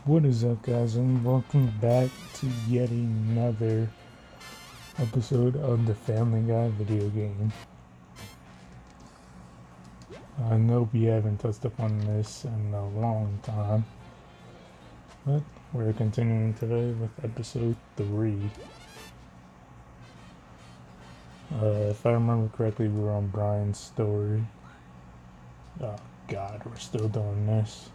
What is up, guys, and welcome back to yet another episode of the Family Guy video game. I know we haven't touched upon this in a long time, but we're continuing today with episode 3. If I remember correctly, we were on Brian's story. Oh god, we're still doing this.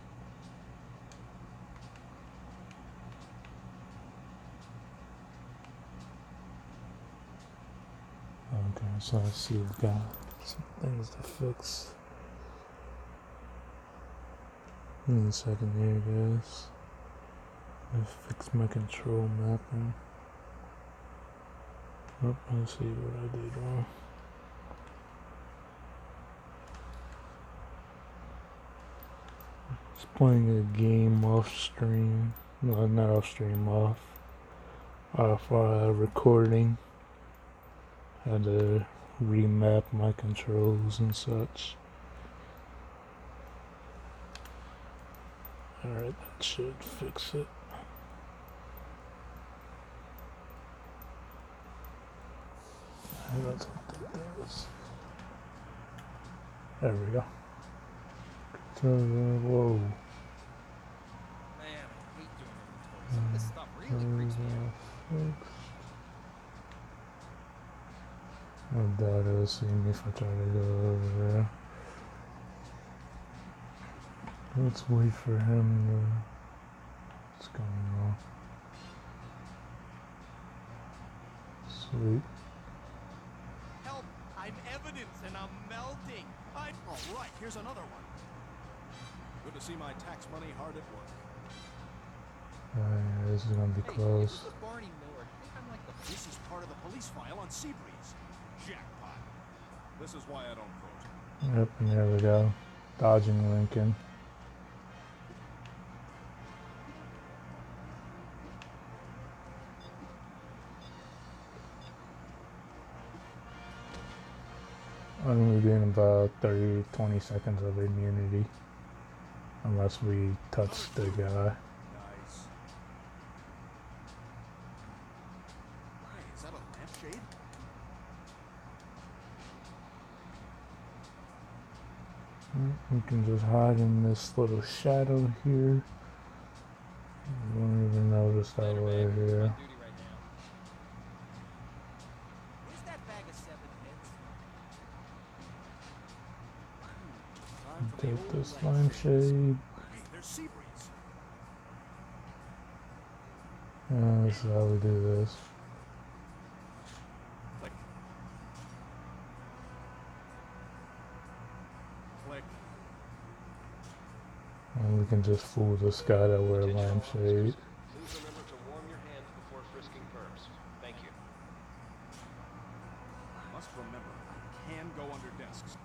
Okay, so let's see, we've got some things to fix. Give me a second here, guys. Let's fix my control mapping. Oh, let's see what I did wrong. Just playing a game off stream. No, not off stream, off recording. Had to remap my controls and such. Alright, that should fix it. That's what that does. There we go. Whoa. Man, I hate doing inventory. Some of this stuff really freaks me out. My dad will see me if I try to go over there. Let's wait for him to... What's going on? Sweet. Help! I'm evidence and I'm melting. All right, here's another one. Good to see my tax money hard at work. Yeah, this is gonna be close. This is Barney Miller. I think I'm like the... This is part of the police file on Seabreeze. Jackpot. This is why I don't vote. Yep, and there we go. Dodging Lincoln. I'm gonna be in about 30-20 seconds of immunity. Unless we touch the guy. Nice. Hey, is that a lampshade? We can just hide in this little shadow here. You won't even notice that we're here. Where's that bag of 7 hits? Take this lampshade. Hey, there's Seabreeze. This is how we do this. Click. Click. And we can just fool this guy that wear a lampshade. Please remember to warm your hands before frisking perps. Thank you. Must remember, I can go under desks.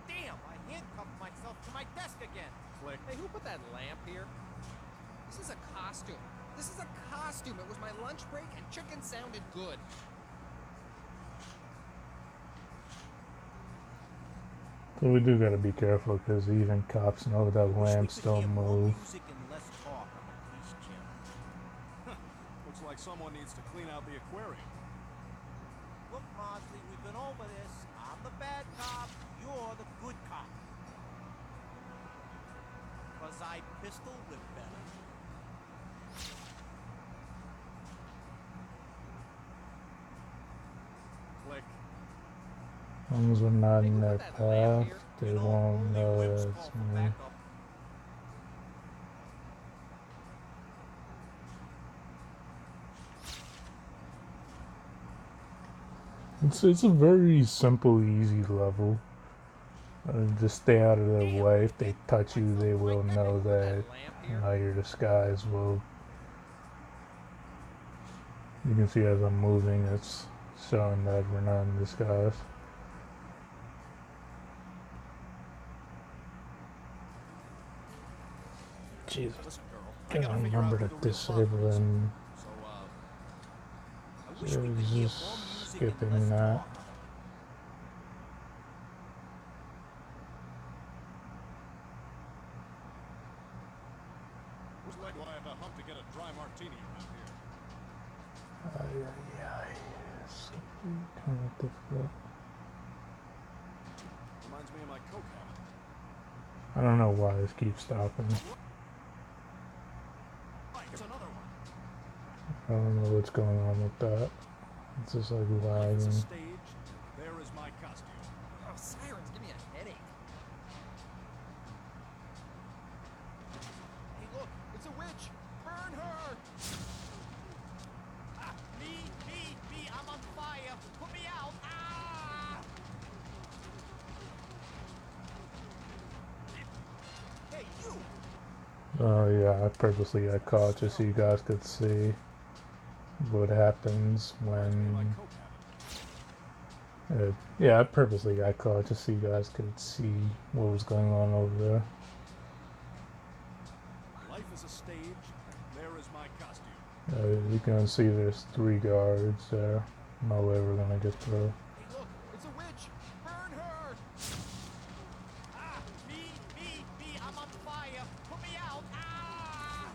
Damn! I handcuffed myself to my desk again. Click. Hey, who put that lamp here? This is a costume. This is a costume. It was my lunch break and chicken sounded good. So we do gotta be careful because even cops know that lamps don't move. Music and less talk on the police channel. Looks like someone needs to clean out the aquarium. Look, Mosley, we've been over this. I'm the bad cop. You're the good cop. 'Cause I pistol whip better. Click. As long as we're not in their Hey, who put that lamp path, here? they You know, won't only know whips that call it's for me. backup. It's a very simple, easy level. Just stay out of their way. If they touch you, they will know that you're disguised. Well, you can see as I'm moving, it's showing that we're not in disguise. Jesus, Listen, girl. I gotta gotta figure out remember who to the real disable father is. them. So, I wish we could It's hear just more music and skipping less that. talk. Looks like we'll have to hump to get a dry martini around here. It's kind of difficult. Reminds me of my coke habit. I don't know why this keeps stopping. Right, there's another one. I don't know what's going on with that. It's just like Life is a lagging. stage. There is my costume. Oh, sirens give me a headache. Hey, look, it's a witch. Burn her. Ah, me, I'm on fire. Put me out. Ah! Hey, you. Oh yeah, I purposely got caught just so you guys could see what happens Reminds me of my when... coke habit. yeah, I purposely got caught just so you guys could see what was going on over there. Life is a stage. There is my costume. You can see there's 3 guards there. No way we're gonna get through. Hey, look, it's a witch. Burn her. Ah, me, I'm on fire. Put me out. Ah!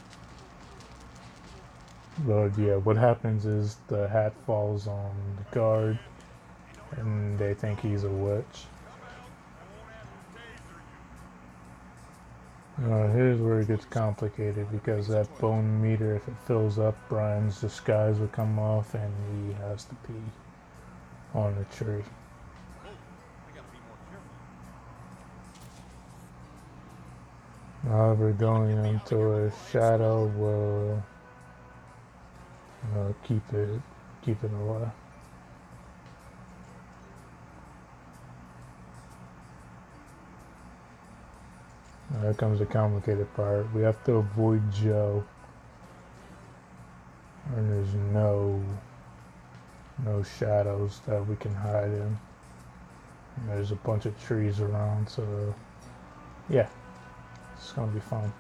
But yeah, what happens is the hat falls on the guard and they think he's a witch. Here's where it gets complicated because that bone meter, if it fills up, Brian's disguise will come off and he has to pee on the tree. Oh, I gotta be more careful. However, going into a shadow will keep it away. Now, here comes the complicated part. We have to avoid Joe, and there's no shadows that we can hide in. And there's a bunch of trees around, so yeah, it's gonna be fun.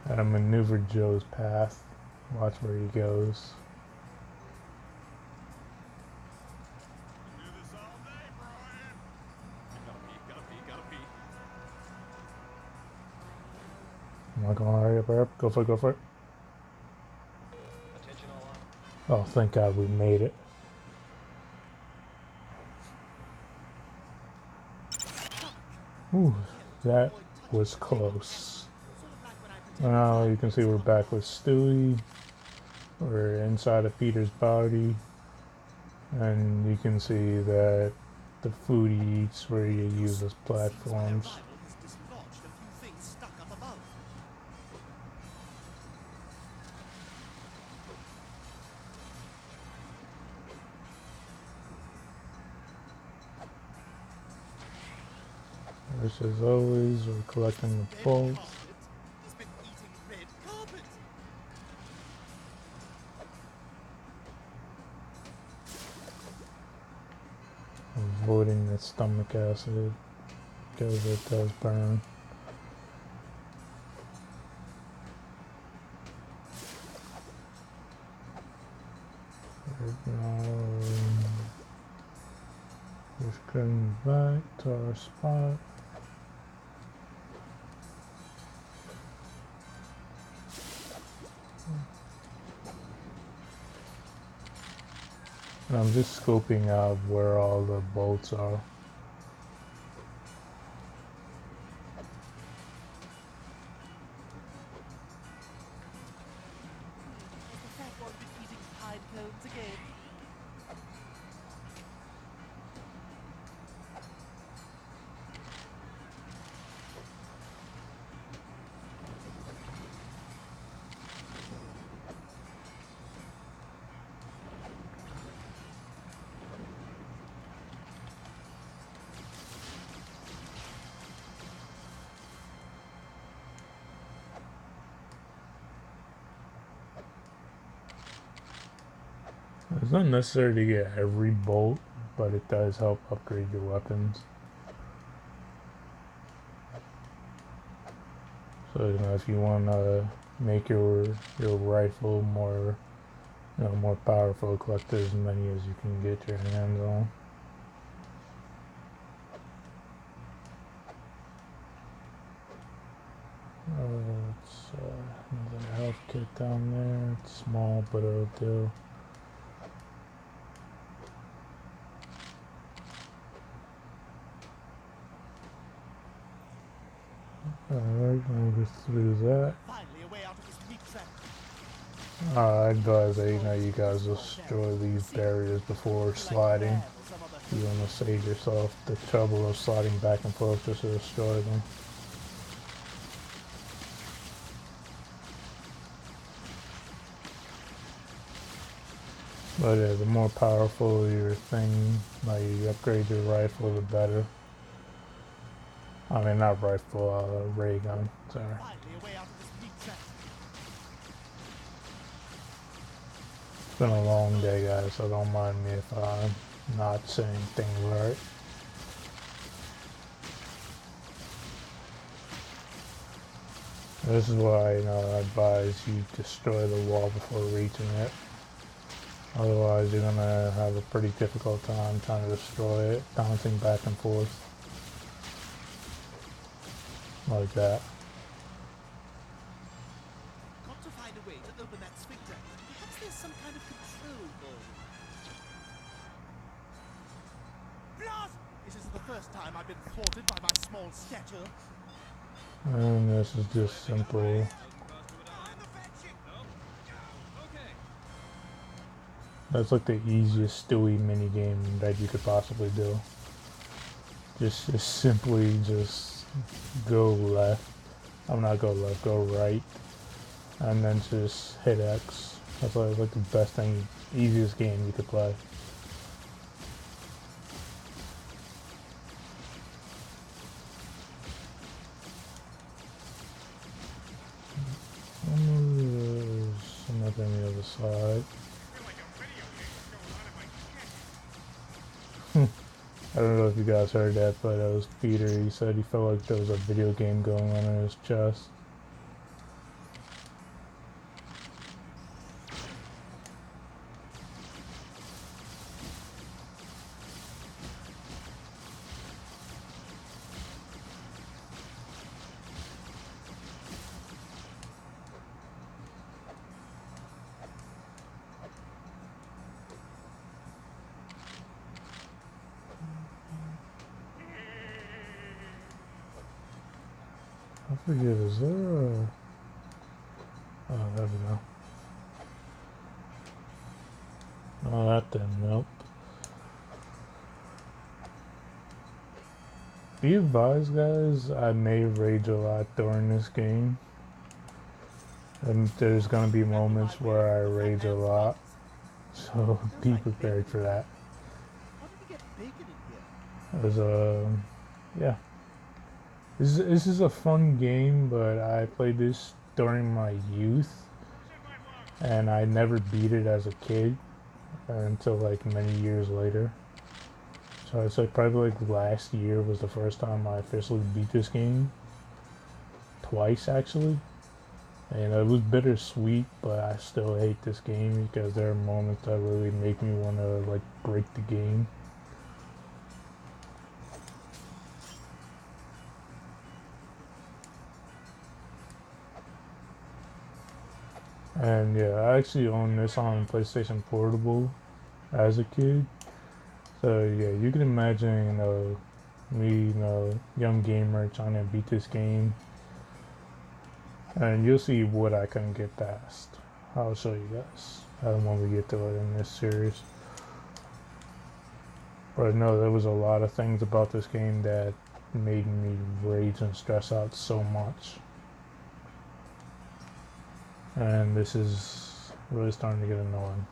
Gotta maneuver Joe's path. Watch where he goes. Do this all day, Brian. Gotta pee. I'm not gonna hurry up. Go for it. Attention all on. Oh, thank God we made it. Ooh, that was close. Now you can see we're back with Stewie. We're inside of Peter's body. And you can see that the food he eats where he uses platforms. Has dislodged a few things stuck up above. As always, we're collecting the bolts. He's been eating red carpet. Avoiding the stomach acid because it does burn. Just going back to our spot. And I'm just scoping out where all the bolts are. Has the fat one been eating pine cones again? It's not necessary to get every bolt, but it does help upgrade your weapons. So if you want to make your rifle more more powerful, collect as many as you can get your hands on. Let's another health kit down there. It's small, but it'll do. Alright, I'll go through that. Finally, a way out of this meat trap. I advise that you guys destroy these barriers before sliding. You want to save yourself the trouble of sliding back and forth just to destroy them. But yeah, the more powerful your thing, like you upgrade your rifle, the better. I mean, not rifle, ray gun. Sorry. Finally, a way out of this meat trap. It's been a long day, guys, so don't mind me if I'm not saying things right. This is why, I advise you destroy the wall before reaching it. Otherwise, you're gonna have a pretty difficult time trying to destroy it, bouncing back and forth. Like that. Got to find a way to open that sphincter. Perhaps there's some kind of control board. Blast! This isn't the first time I've been thwarted by my small stature. And this is just simple. That's like the easiest Stewie minigame that you could possibly do. Just simply just go left. I'm not go left, go right. And then just hit X. That's like the best thing, easiest game you could play. There's another on the other side. I don't know if you guys heard that, but it was Peter. He said he felt like there was a video game going on in his chest. I forget, is there a... Oh, there we go. Oh, that didn't help. Be advised, guys, I may rage a lot during this game. And there's gonna be moments where I rage a lot. So be prepared for that. How did we get bacon in here? There's yeah. This is a fun game, but I played this during my youth, and I never beat it as a kid until like many years later. So it's like probably like last year was the first time I officially beat this game. Twice actually. And it was bittersweet, but I still hate this game because there are moments that really make me want to like break the game. And yeah, I actually owned this on PlayStation Portable as a kid. So yeah, you can imagine, me, young gamer trying to beat this game. And you'll see what I couldn't get past. I'll show you guys when we get to it in this series. But no, there was a lot of things about this game that made me rage and stress out so much. And this is really starting to get annoying.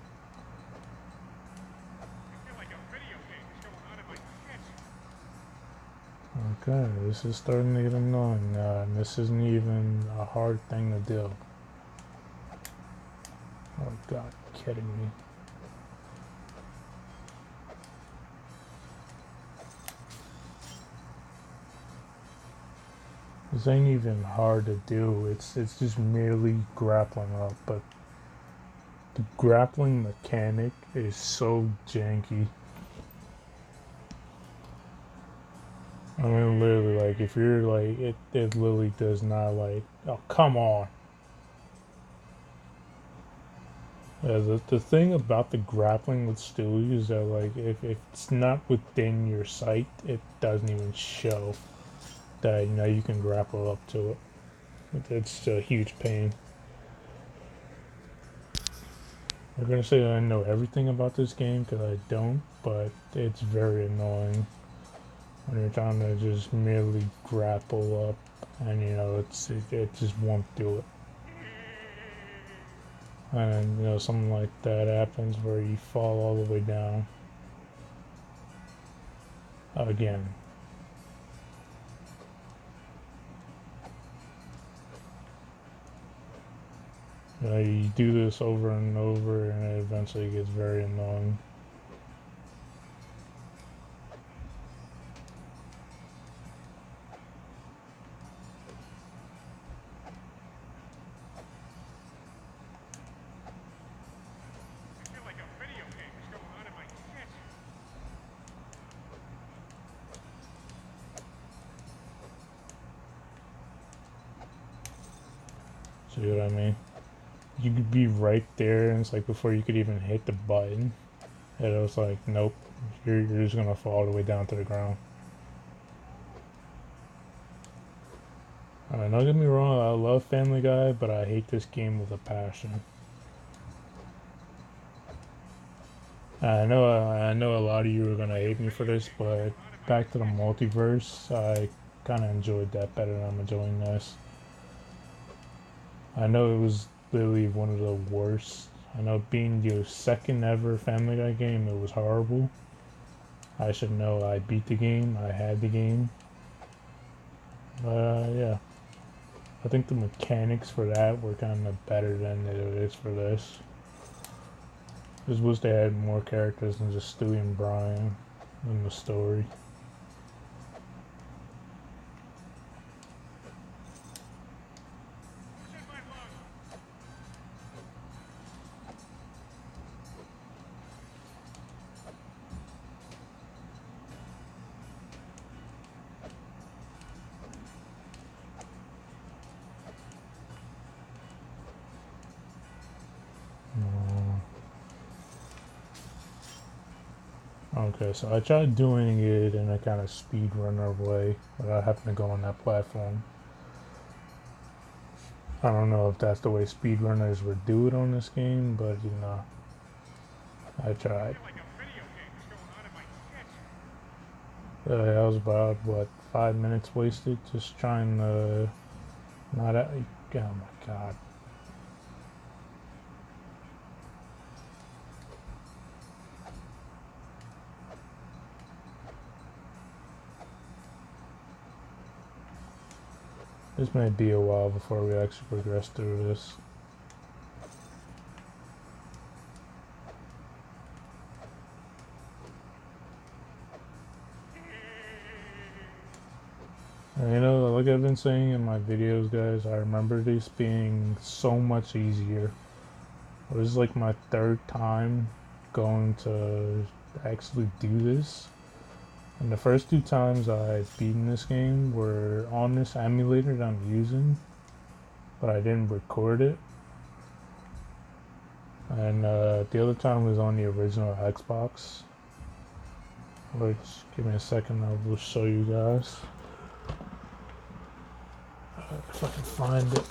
Okay, this is starting to get annoying now, and this isn't even a hard thing to do. Oh god, kidding me. This ain't even hard to do, it's just merely grappling up, but the grappling mechanic is so janky. I mean, literally, like, if you're like, it literally does not, like, oh, come on. Yeah, the thing about the grappling with Stewie is that like if it's not within your sight, it doesn't even show that you know you can grapple up to it. It's a huge pain. I'm gonna say I know everything about this game because I don't, but it's very annoying when you're trying to just merely grapple up, and you know it just won't do it. And you know something like that happens where you fall all the way down again. You know, you do this over and over, and it eventually gets very annoying. I feel like a video game is going on in my head. See what I mean? You could be right there, and it's like before you could even hit the button, and it was like, nope, you're just gonna fall all the way down to the ground. Don't get me wrong, I love Family Guy, but I hate this game with a passion. I know a lot of you are gonna hate me for this, but back to the multiverse, I kind of enjoyed that better than I'm enjoying this. I know it was literally one of the worst. I know being your second ever Family Guy game, it was horrible. I should know I beat the game, I had the game. Yeah. I think the mechanics for that were kind of better than it is for this. Just wish they had more characters than just Stewie and Brian in the story. Who's in my lung? Okay, so I tried doing it in a kind of speedrunner way without having to go on that platform. I don't know if that's the way speedrunners would do it on this game, but you know, I tried. I feel like a video game is going on in my head. That was about, what, 5 minutes wasted just trying to not. Oh my god. This may be a while before we actually progress through this. And you know, like I've been saying in my videos, guys, I remember this being so much easier. This is like my third time going to actually do this. And the first 2 times I've beaten this game were on this emulator that I'm using, but I didn't record it. And the other time was on the original Xbox, which, give me a second, I will show you guys. If I can find it.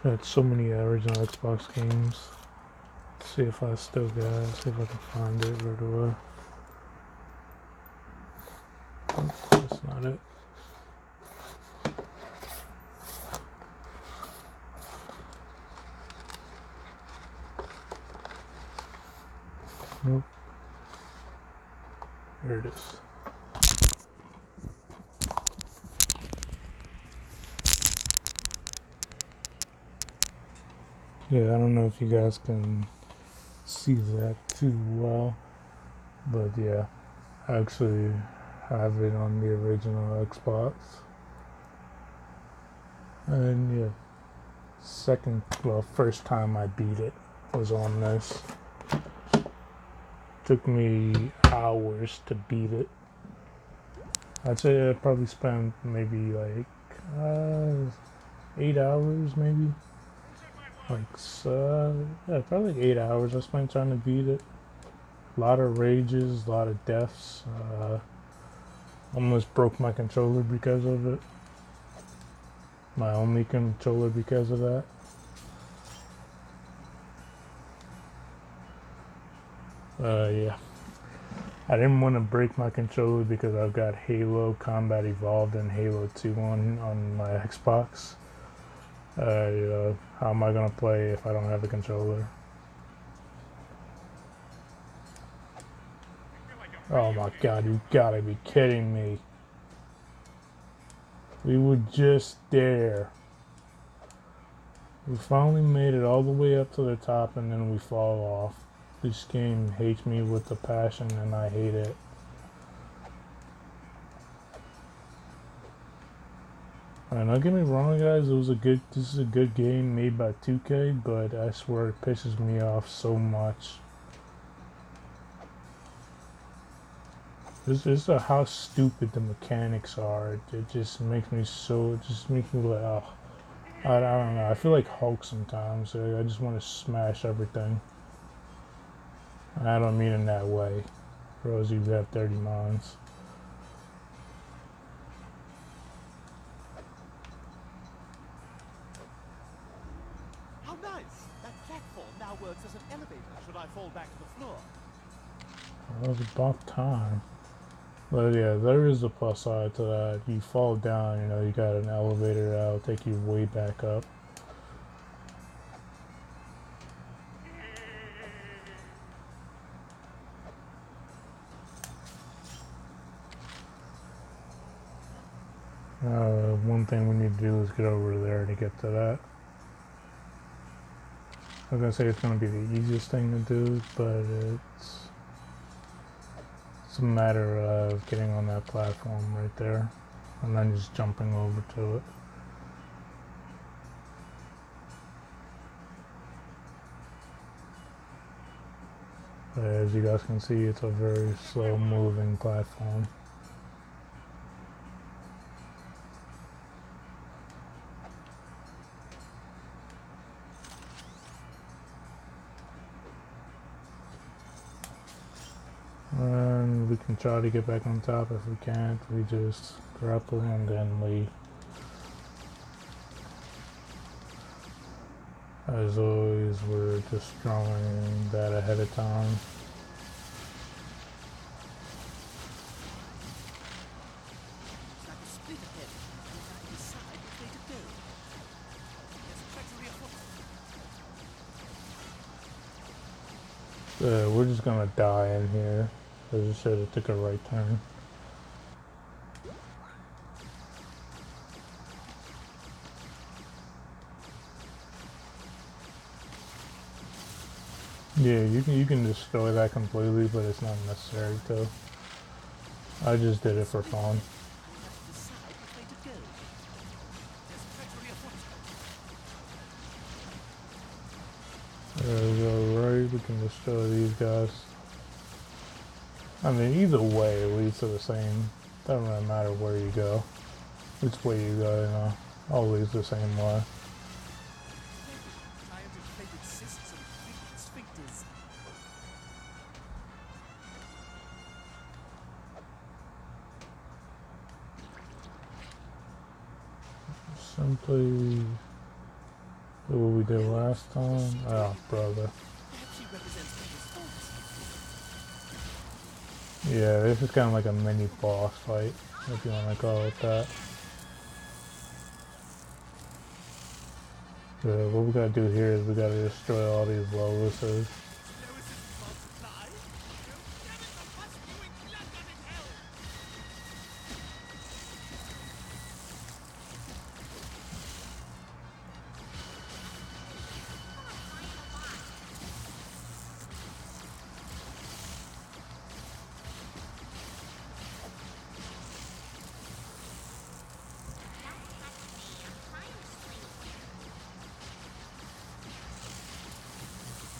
I had so many original Xbox games. Let's see if I still got it, see if I can find it right away. That's not it. Nope. Here it is. Yeah, I don't know if you guys can see that too well, but yeah, I actually have it on the original Xbox. And yeah, first time I beat it was on this. Took me hours to beat it. I'd say I probably spent maybe like 8 hours maybe. Who's in my lung? like, yeah, probably like 8 hours I spent trying to beat it. A lot of rages, a lot of deaths. Almost broke my controller because of it. My only controller because of that. Yeah. I didn't want to break my controller because I've got Halo Combat Evolved and Halo 2 on my Xbox. You know, how am I gonna play if I don't have a controller? Oh my god, you gotta be kidding me. We were just there. We finally made it all the way up to the top and then we fall off. This game hates me with a passion and I hate it. Don't get me wrong, guys, this is a good game made by 2K, but I swear it pisses me off so much. This is how stupid the mechanics are. It just makes me like, oh, I don't know. I feel like Hulk sometimes. I just want to smash everything. And I don't mean in that way. For those of you who have 30 minds. How nice! That platform now works as an elevator should I fall back to the floor. Well, it was about time. But yeah, there is a plus side to that. You fall down, you know, you got an elevator that'll take you way back up. One thing we need to do is get over there to get to that. I was gonna say it's gonna be the easiest thing to do, but it's a matter of getting on that platform right there and then just jumping over to it. But as you guys can see, it's a very slow moving platform. And we can try to get back on top. If we can't, we just grapple and then leave. As always, we're destroying that ahead of time. Like a split ahead. You have to decide which way to go. There's a tracks on the We're just gonna die in here. I just should have took a right turn. Yeah, you can destroy that completely, but it's not necessary to. I just did it for fun. There we go, right? We can destroy these guys. I mean, either way, it leads to the same. Doesn't really matter where you go. Which way you go, you know. All leads the same way. Simply do what we did last time. Oh, brother. Yeah, this is kind of like a mini boss fight, if you want to call it that. So what we gotta do here is we gotta destroy all these Loises.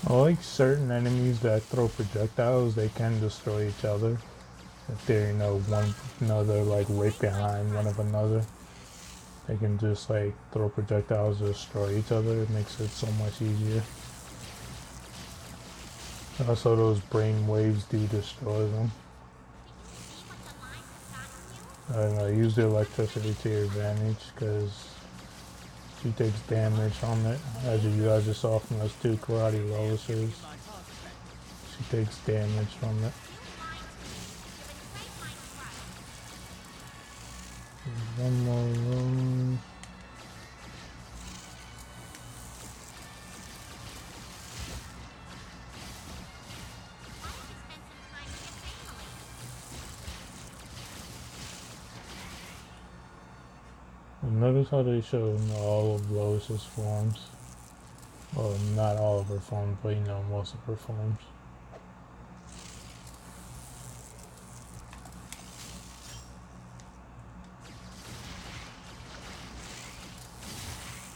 I like certain enemies that throw projectiles, they can destroy each other. If they're, you know, one another, like right behind one of another. they can just like throw projectiles to destroy each other. It makes it so much easier. Also, those brain waves do destroy them. Use the electricity to your advantage because she takes damage from it. As you guys just saw from those two karate Loises, she takes damage from it. One more room. Notice how they show all of Lois's forms. Well, not all of her forms, but you know, most of her forms.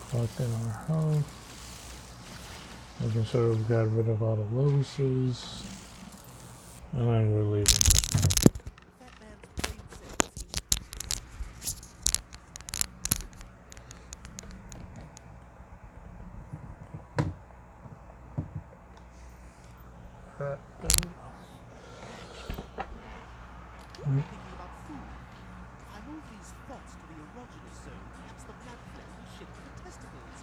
Collecting our health. Making sure we got rid of all the Loises. And then we're leaving. Thinking about food. If I move these thoughts to the erogenous zone, perhaps the blood flow will shift to the testicles.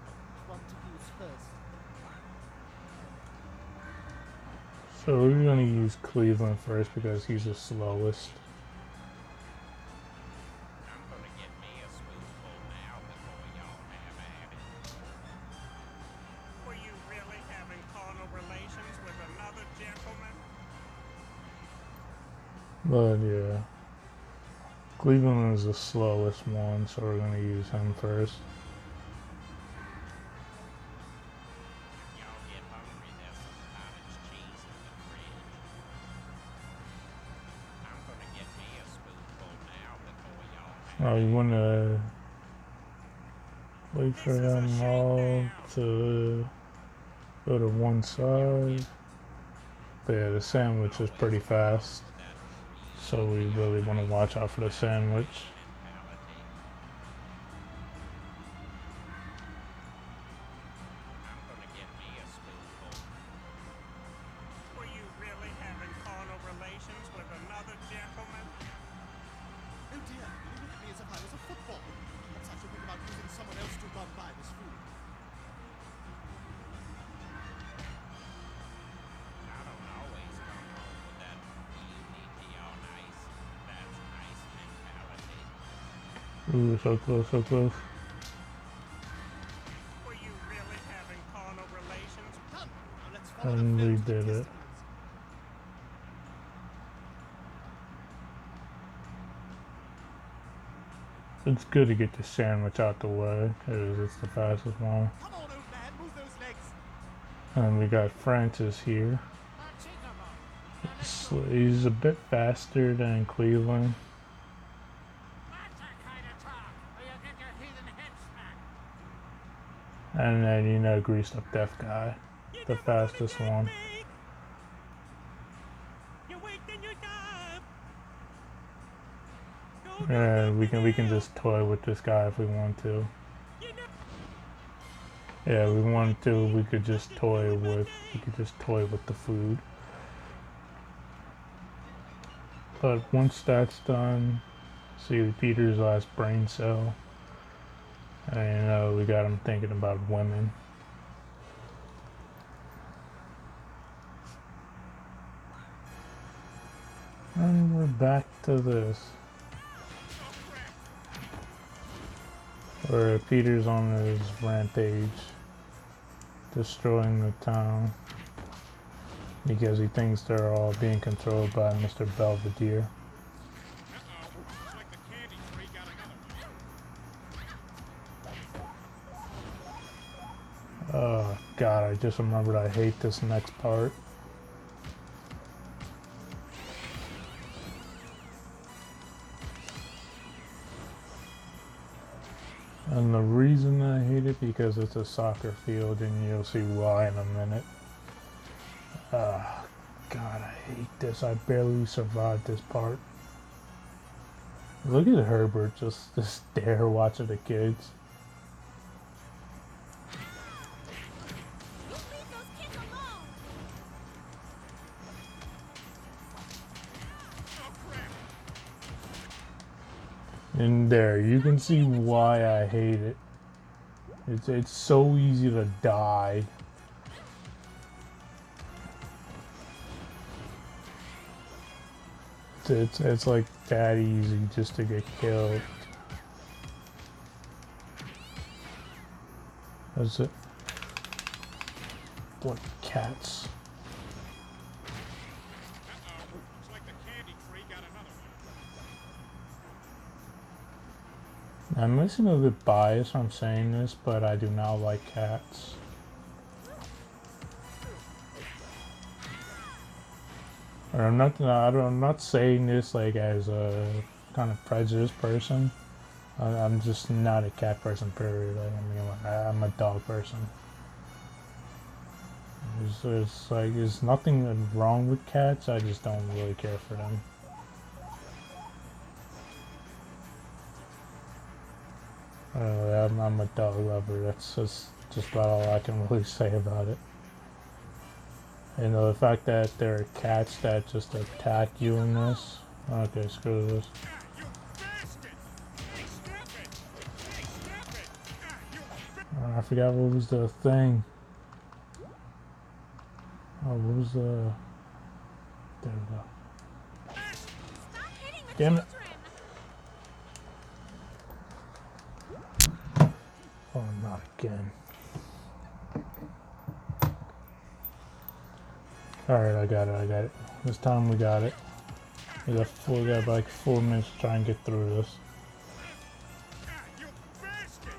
Which one to use first? So we're gonna use Cleveland first because he's the slowest. I'm gonna get me a spoonful now before y'all have at it. Were you really having carnal relations with another gentleman? But yeah, Cleveland is the slowest one, so we're gonna use him first. Y'all get hungry, there's some cottage cheese in the fridge. I'm gonna get me a spoonful now before y'all have Oh, you wanna wait for them all to go to one side. But yeah, the sandwich is pretty fast. So we really want to watch out for the sandwich. mentality. I'm gonna get me a spoonful. Were you really having carnal relations with another gentleman? Oh dear, you look at me as if I was a football. Perhaps I should think about using someone else to run by this food. I don't always come home with that unity on ice. That's ice mentality. Ooh, so close, so close. Were you really having carnal relations? Come, now let's follow And the we flow to the did it. testicles. It's good to get the sandwich out the way because it's the fastest one. Come on, old man, move those legs. And we got Francis here. He's a bit faster than Cleveland. That's that kind of talk, or you'll get your heathen head smacked. And then, you know, Greased Up Deaf Guy, the fastest one. You're weak, then you die. And we can just toy with this guy if we want to. Yeah, we wanted to, we could just toy with the food. But once that's done, see Peter's last brain cell. And you know, we got him thinking about women. And we're back to this. Where Peter's on his rampage, destroying the town. Because he thinks they're all being controlled by Mr. Belvedere. Looks like the candy tree got another one. Oh god, I just remembered I hate this next part. And the reason I hate it because it's a soccer field and you'll see why in a minute. God, I hate this. I barely survived this part. Look at Herbert just there watching the kids. You leave those kids alone! And there, you can see why I hate it. It's so easy to die. It's like that easy just to get killed. That's it. What cats? Looks like the candy tree got another one. I'm missing a bit biased from saying this, but I do not like cats. Or I'm not saying this like as a kind of prejudiced person. I'm just not a cat person, period. Like, I mean, I'm a dog person. There's nothing wrong with cats. I just don't really care for them. I'm a dog lover. That's just about all I can really say about it. And the fact that there are cats that just attack you in this. Okay, screw this. You bastard! Hey, stop it! Hey, stop it! You I forgot what was the thing. Oh, what was the... There we go. Stop hitting the Damn it. children! Oh, not again. Alright, I got it. This time we got it. We got like 4 minutes to try and get through this. you bastard!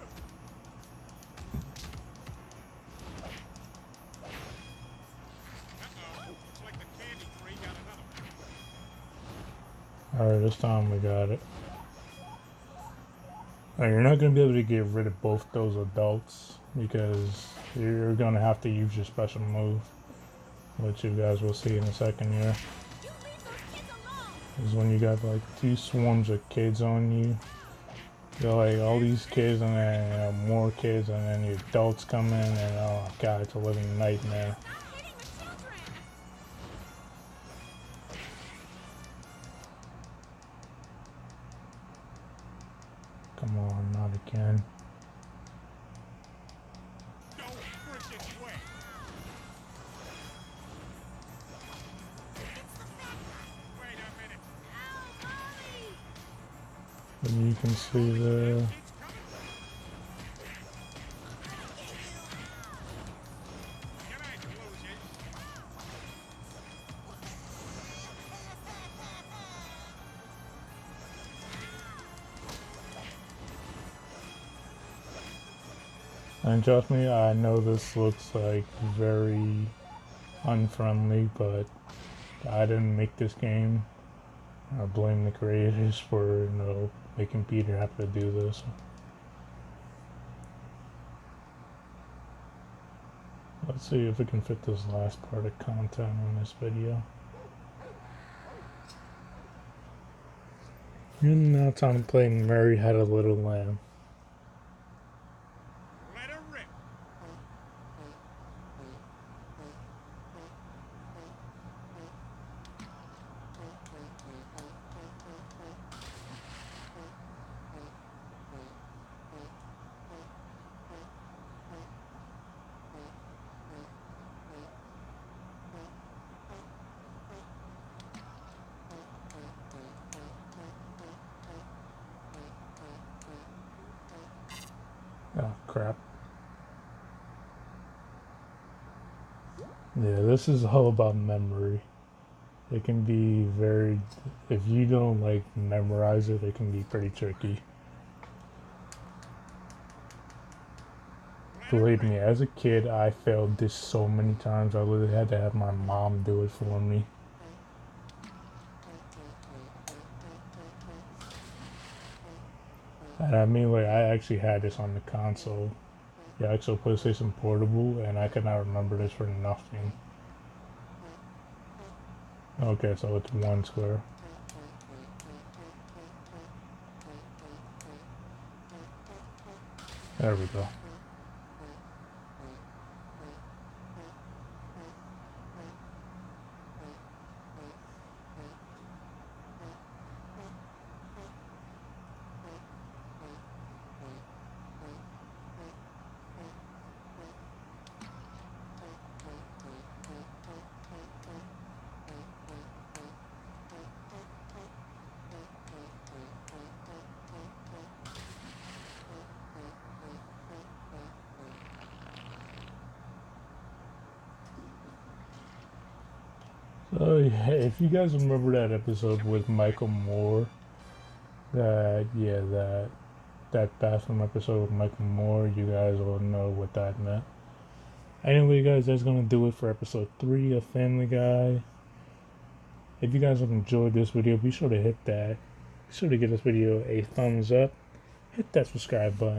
Looks like the candy tree got another one. Alright, this time we got it. Alright, you're not going to be able to get rid of both those adults because you're going to have to use your special move, which you guys will see in a second here. You leave those kids alone! Is when you got like 2 swarms of kids on you. You got like all these kids and then more kids and then the adults come in and oh god, it's a living nightmare. Stop hitting the children! Come on, not again. No freaking way! Wait a minute! Ow, mommy! And you can see the... It's coming! Good night, losers! And trust me, I know this looks like very unfriendly, but I didn't make this game. I blame the creators for, you know, making Peter have to do this. Let's see if we can fit this last part of content in this video. And now time to play Mary Had a Little Lamb. Let her rip! Oh crap. Yeah, this is all about memory. It can be very, if you don't like memorize it, it can be pretty tricky. Believe me, as a kid, I failed this so many times. I literally had to have my mom do it for me. And I mean, like, I actually had this on the console, the actual PlayStation Portable, and I could not remember this for nothing. Okay, so it's 1 square. There we go. So yeah, if you guys remember that episode with Michael Moore, that bathroom episode with Michael Moore, you guys will know what that meant. Anyway, guys, that's gonna do it for episode 3 of Family Guy. If you guys have enjoyed this video, be sure to give this video a thumbs up, hit that subscribe button.